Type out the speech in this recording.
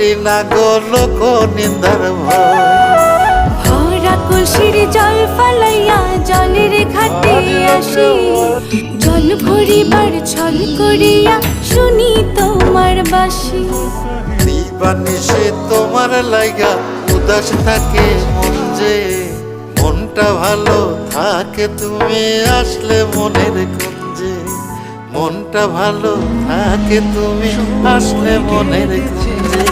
করি না গো লোক নিন্দার ভয়। ভরা কলসির জল ফালাইয়া জলের ঘাটে আসি, জল ভরিবার ছল করিয়া শুনি তোমার বাঁশি। দিবানিশে তোমার লাইগা উদাস থাকে মন যে, মনটা ভালো থাকে তুমি আসলে মনের কুঞ্জে। মনটা ভালো থাকে তুমি আসলে মনের কুঞ্জে।